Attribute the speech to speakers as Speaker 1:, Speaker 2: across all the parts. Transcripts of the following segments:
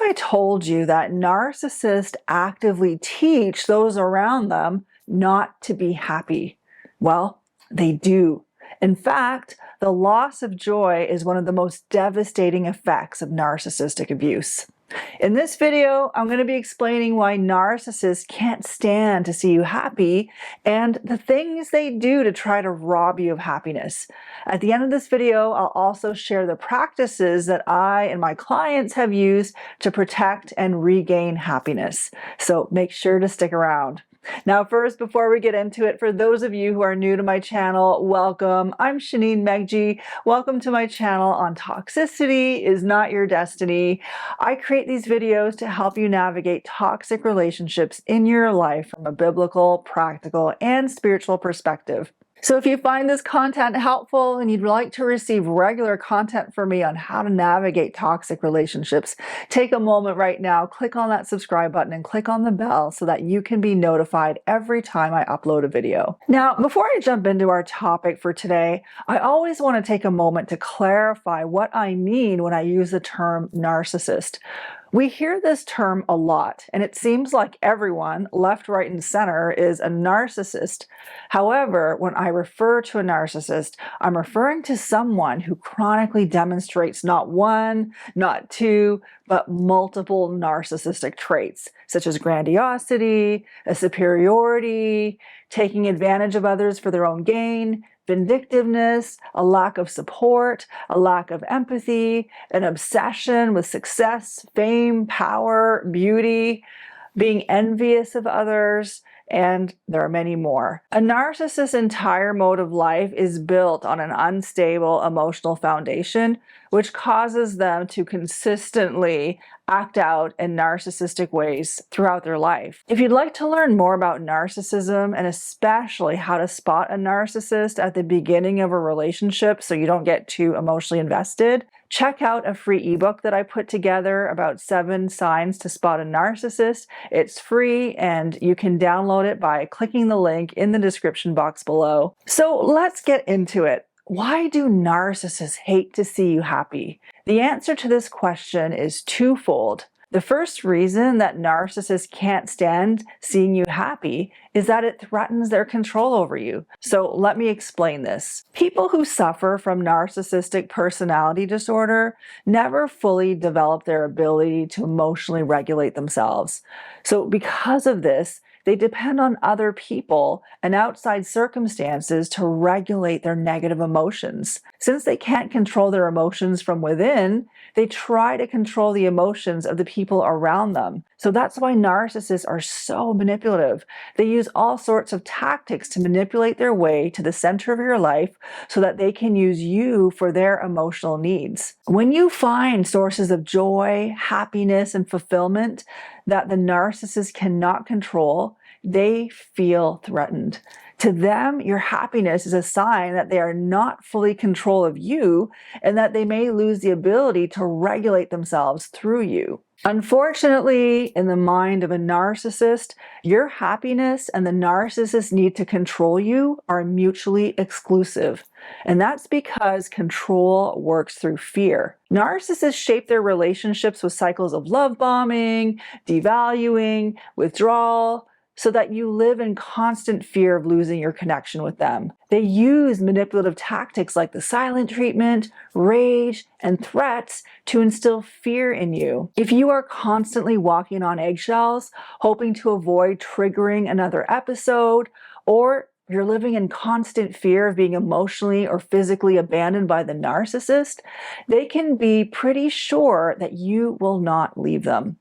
Speaker 1: I told you that narcissists actively teach those around them not to be happy? Well, they do. In fact, the loss of joy is one of the most devastating effects of narcissistic abuse. In this video, I'm going to be explaining why narcissists can't stand to see you happy and the things they do to try to rob you of happiness. At the end of this video, I'll also share the practices that I and my clients have used to protect and regain happiness. So make sure to stick around. Now, first, before we get into it, for those of you who are new to my channel, welcome. I'm Shaneen Megji. Welcome to my channel on Toxicity is Not Your Destiny. I create these videos to help you navigate toxic relationships in your life from a biblical, practical, and spiritual perspective. So if you find this content helpful and you'd like to receive regular content from me on how to navigate toxic relationships, take a moment right now, click on that subscribe button and click on the bell so that you can be notified every time I upload a video. Now, before I jump into our topic for today, I always want to take a moment to clarify what I mean when I use the term narcissist. We hear this term a lot, and it seems like everyone, left, right, and center, is a narcissist. However, when I refer to a narcissist, I'm referring to someone who chronically demonstrates not one, not two, but multiple narcissistic traits, such as grandiosity, a superiority, taking advantage of others for their own gain, vindictiveness, a lack of support, a lack of empathy, an obsession with success, fame, power, beauty, being envious of others, and there are many more. A narcissist's entire mode of life is built on an unstable emotional foundation, which causes them to consistently act out in narcissistic ways throughout their life. If you'd like to learn more about narcissism and especially how to spot a narcissist at the beginning of a relationship so you don't get too emotionally invested, check out a free ebook that I put together about 7 signs to spot a narcissist. It's free and you can download it by clicking the link in the description box below. So let's get into it. Why do narcissists hate to see you happy? The answer to this question is twofold. The first reason that narcissists can't stand seeing you happy is that it threatens their control over you. So let me explain this. People who suffer from narcissistic personality disorder never fully develop their ability to emotionally regulate themselves. So because of this, they depend on other people and outside circumstances to regulate their negative emotions. Since they can't control their emotions from within, they try to control the emotions of the people around them. So that's why narcissists are so manipulative. They use all sorts of tactics to manipulate their way to the center of your life so that they can use you for their emotional needs. When you find sources of joy, happiness, and fulfillment that the narcissist cannot control, they feel threatened. To them, your happiness is a sign that they are not fully in control of you and that they may lose the ability to regulate themselves through you. Unfortunately, in the mind of a narcissist, your happiness and the narcissist's need to control you are mutually exclusive. And that's because control works through fear. Narcissists shape their relationships with cycles of love bombing, devaluing, withdrawal, so that you live in constant fear of losing your connection with them. They use manipulative tactics like the silent treatment, rage, and threats to instill fear in you. If you are constantly walking on eggshells, hoping to avoid triggering another episode, or you're living in constant fear of being emotionally or physically abandoned by the narcissist, they can be pretty sure that you will not leave them.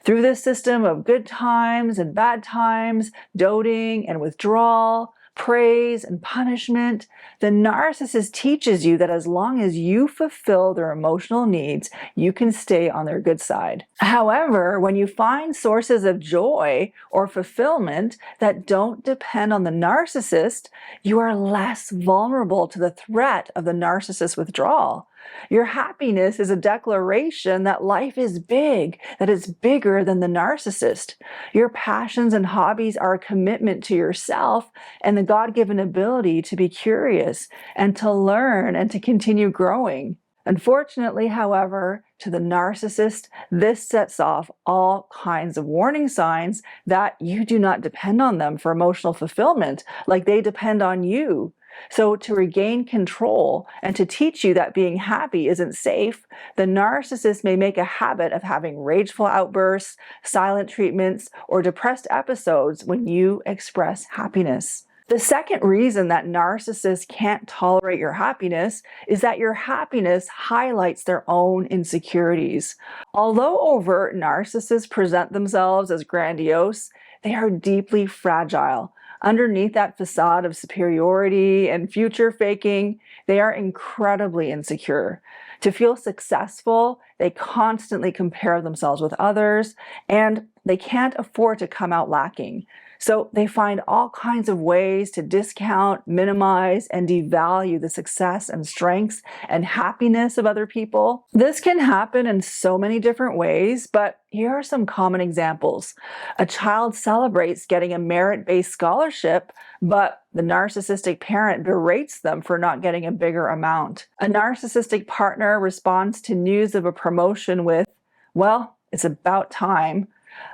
Speaker 1: Through this system of good times and bad times, doting and withdrawal, praise and punishment, the narcissist teaches you that as long as you fulfill their emotional needs, you can stay on their good side. However, when you find sources of joy or fulfillment that don't depend on the narcissist, you are less vulnerable to the threat of the narcissist's withdrawal. Your happiness is a declaration that life is big, that it's bigger than the narcissist. Your passions and hobbies are a commitment to yourself and the God-given ability to be curious and to learn and to continue growing. Unfortunately, however, to the narcissist, this sets off all kinds of warning signs that you do not depend on them for emotional fulfillment like they depend on you. So, to regain control and to teach you that being happy isn't safe, the narcissist may make a habit of having rageful outbursts, silent treatments, or depressed episodes when you express happiness. The second reason that narcissists can't tolerate your happiness is that your happiness highlights their own insecurities. Although overt narcissists present themselves as grandiose, they are deeply fragile. Underneath that facade of superiority and future faking, they are incredibly insecure. To feel successful, they constantly compare themselves with others, and they can't afford to come out lacking. So they find all kinds of ways to discount, minimize, and devalue the success and strengths and happiness of other people. This can happen in so many different ways, but here are some common examples. A child celebrates getting a merit-based scholarship, but the narcissistic parent berates them for not getting a bigger amount. A narcissistic partner responds to news of a promotion with, "Well, it's about time.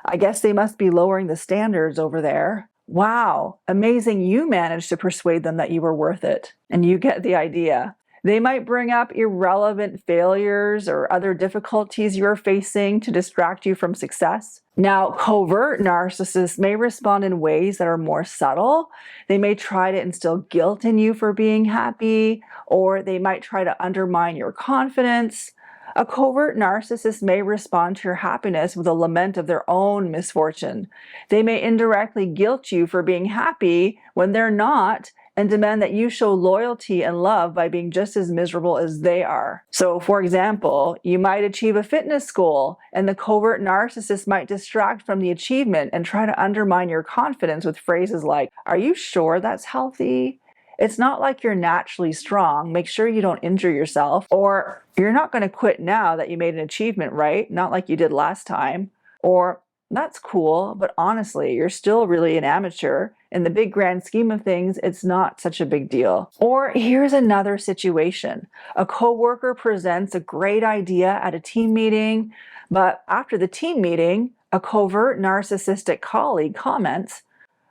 Speaker 1: I guess they must be lowering the standards over there. Wow, amazing you managed to persuade them that you were worth it." And you get the idea. They might bring up irrelevant failures or other difficulties you're facing to distract you from success. Now, covert narcissists may respond in ways that are more subtle. They may try to instill guilt in you for being happy, or they might try to undermine your confidence. A covert narcissist may respond to your happiness with a lament of their own misfortune. They may indirectly guilt you for being happy when they're not, and demand that you show loyalty and love by being just as miserable as they are. So, for example, you might achieve a fitness goal, and the covert narcissist might distract from the achievement and try to undermine your confidence with phrases like, "Are you sure that's healthy? It's not like you're naturally strong. Make sure you don't injure yourself." Or, "You're not going to quit now that you made an achievement, right? Not like you did last time." Or, "That's cool, but honestly, you're still really an amateur. In the big grand scheme of things, it's not such a big deal." Or here's another situation. A coworker presents a great idea at a team meeting, but after the team meeting, a covert narcissistic colleague comments,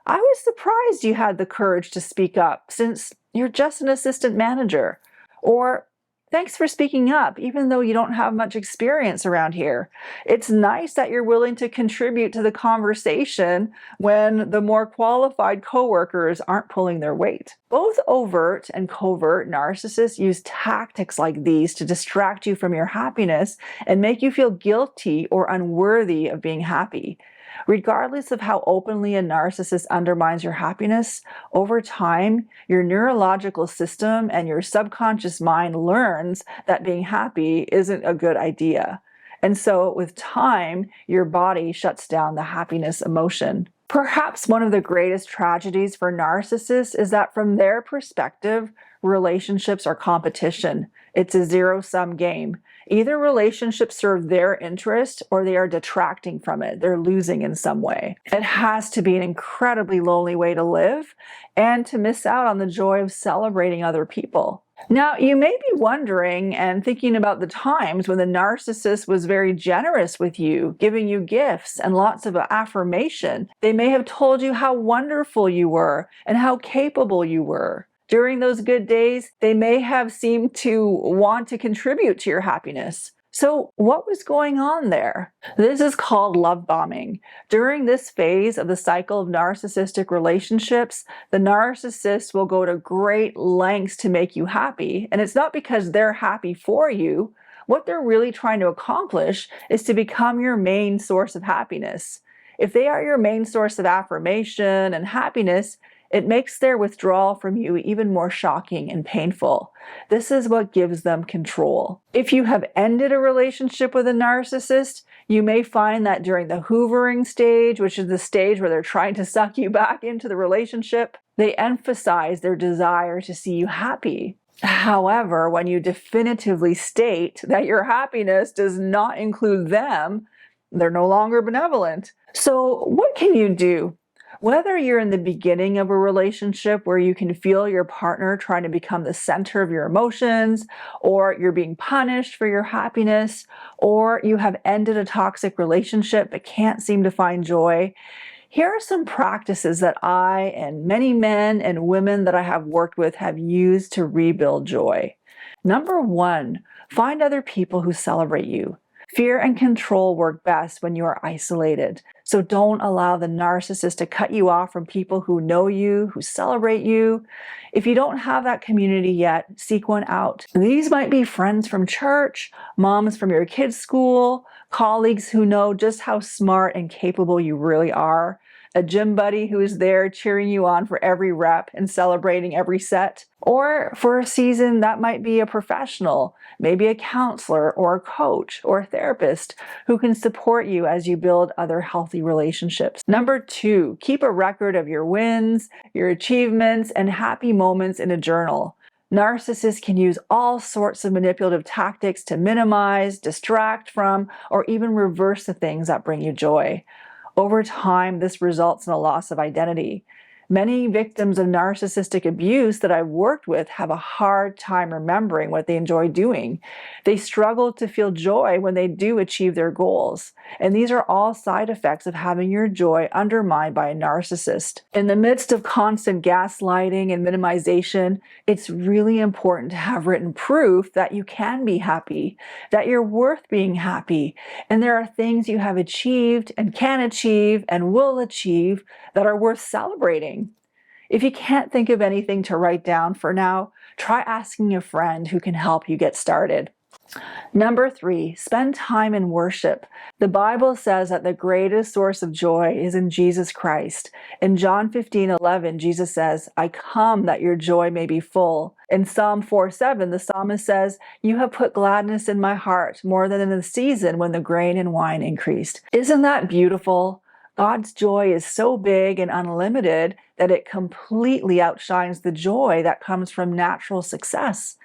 Speaker 1: "I was surprised you had the courage to speak up since you're just an assistant manager." Or, "Thanks for speaking up, even though you don't have much experience around here. It's nice that you're willing to contribute to the conversation when the more qualified coworkers aren't pulling their weight." Both overt and covert narcissists use tactics like these to distract you from your happiness and make you feel guilty or unworthy of being happy. Regardless of how openly a narcissist undermines your happiness, over time, your neurological system and your subconscious mind learns that being happy isn't a good idea. And so, with time, your body shuts down the happiness emotion. Perhaps one of the greatest tragedies for narcissists is that from their perspective, relationships are competition. It's a zero-sum game. Either relationships serve their interest or they are detracting from it. They're losing in some way. It has to be an incredibly lonely way to live and to miss out on the joy of celebrating other people. Now, you may be wondering and thinking about the times when the narcissist was very generous with you, giving you gifts and lots of affirmation. They may have told you how wonderful you were and how capable you were. During those good days, they may have seemed to want to contribute to your happiness. So what was going on there? This is called love bombing. During this phase of the cycle of narcissistic relationships, the narcissist will go to great lengths to make you happy. And it's not because they're happy for you. What they're really trying to accomplish is to become your main source of happiness. If they are your main source of affirmation and happiness, it makes their withdrawal from you even more shocking and painful. This is what gives them control. If you have ended a relationship with a narcissist, you may find that during the hoovering stage, which is the stage where they're trying to suck you back into the relationship, they emphasize their desire to see you happy. However, when you definitively state that your happiness does not include them, they're no longer benevolent. So what can you do? Whether you're in the beginning of a relationship where you can feel your partner trying to become the center of your emotions, or you're being punished for your happiness, or you have ended a toxic relationship but can't seem to find joy, here are some practices that I and many men and women that I have worked with have used to rebuild joy. Number one, find other people who celebrate you. Fear and control work best when you are isolated. So don't allow the narcissist to cut you off from people who know you, who celebrate you. If you don't have that community yet, seek one out. These might be friends from church, moms from your kids' school, colleagues who know just how smart and capable you really are, a gym buddy who is there cheering you on for every rep and celebrating every set. Or for a season, that might be a professional, maybe a counselor or a coach or a therapist who can support you as you build other healthy relationships. Number two, keep a record of your wins, your achievements, and happy moments in a journal. Narcissists can use all sorts of manipulative tactics to minimize, distract from, or even reverse the things that bring you joy. Over time, this results in a loss of identity. Many victims of narcissistic abuse that I've worked with have a hard time remembering what they enjoy doing. They struggle to feel joy when they do achieve their goals. And these are all side effects of having your joy undermined by a narcissist. In the midst of constant gaslighting and minimization, it's really important to have written proof that you can be happy, that you're worth being happy, and there are things you have achieved and can achieve and will achieve that are worth celebrating. If you can't think of anything to write down for now, try asking a friend who can help you get started. Number three, spend time in worship. The Bible says that the greatest source of joy is in Jesus Christ. In John 15:11, Jesus says, "I come that your joy may be full." In Psalm 4:7, the psalmist says, "You have put gladness in my heart more than in the season when the grain and wine increased." Isn't that beautiful? God's joy is so big and unlimited that it completely outshines the joy that comes from natural success.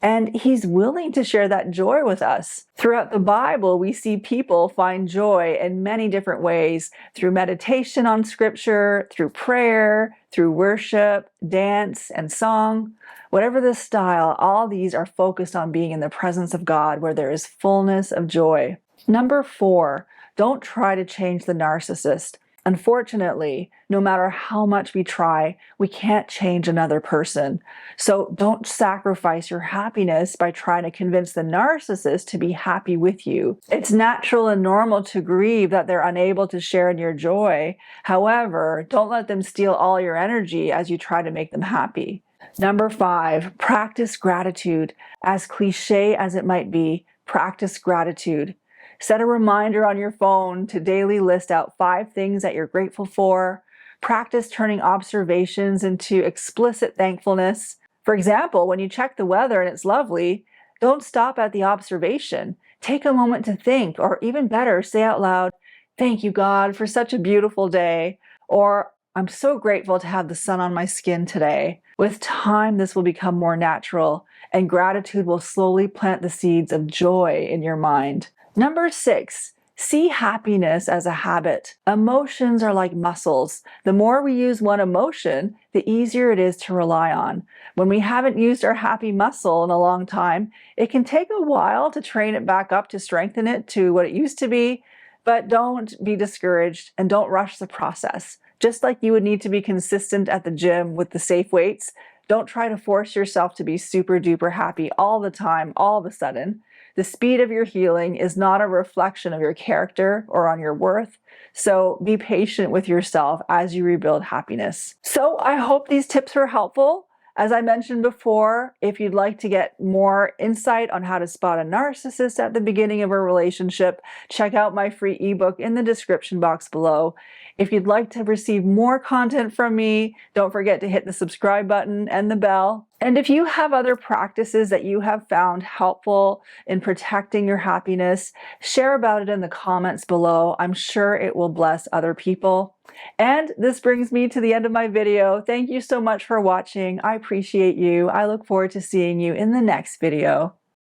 Speaker 1: And He's willing to share that joy with us. Throughout the Bible, we see people find joy in many different ways, through meditation on Scripture, through prayer, through worship, dance, and song. Whatever the style, all these are focused on being in the presence of God where there is fullness of joy. Number four, don't try to change the narcissist. Unfortunately, no matter how much we try, we can't change another person. So don't sacrifice your happiness by trying to convince the narcissist to be happy with you. It's natural and normal to grieve that they're unable to share in your joy. However, don't let them steal all your energy as you try to make them happy. Number five, practice gratitude. As cliche as it might be, practice gratitude. Set a reminder on your phone to daily list out 5 things that you're grateful for. Practice turning observations into explicit thankfulness. For example, when you check the weather and it's lovely, don't stop at the observation. Take a moment to think, or even better, say out loud, "Thank you, God, for such a beautiful day," or "I'm so grateful to have the sun on my skin today." With time, this will become more natural, and gratitude will slowly plant the seeds of joy in your mind. Number 6, see happiness as a habit. Emotions are like muscles. The more we use one emotion, the easier it is to rely on. When we haven't used our happy muscle in a long time, it can take a while to train it back up to strengthen it to what it used to be, but don't be discouraged and don't rush the process. Just like you would need to be consistent at the gym with the safe weights, don't try to force yourself to be super duper happy all the time, all of a sudden. The speed of your healing is not a reflection of your character or on your worth. So be patient with yourself as you rebuild happiness. So I hope these tips were helpful. As I mentioned before, if you'd like to get more insight on how to spot a narcissist at the beginning of a relationship, check out my free ebook in the description box below. If you'd like to receive more content from me, don't forget to hit the subscribe button and the bell. And if you have other practices that you have found helpful in protecting your happiness, share about it in the comments below. I'm sure it will bless other people. And this brings me to the end of my video. Thank you so much for watching. I appreciate you. I look forward to seeing you in the next video.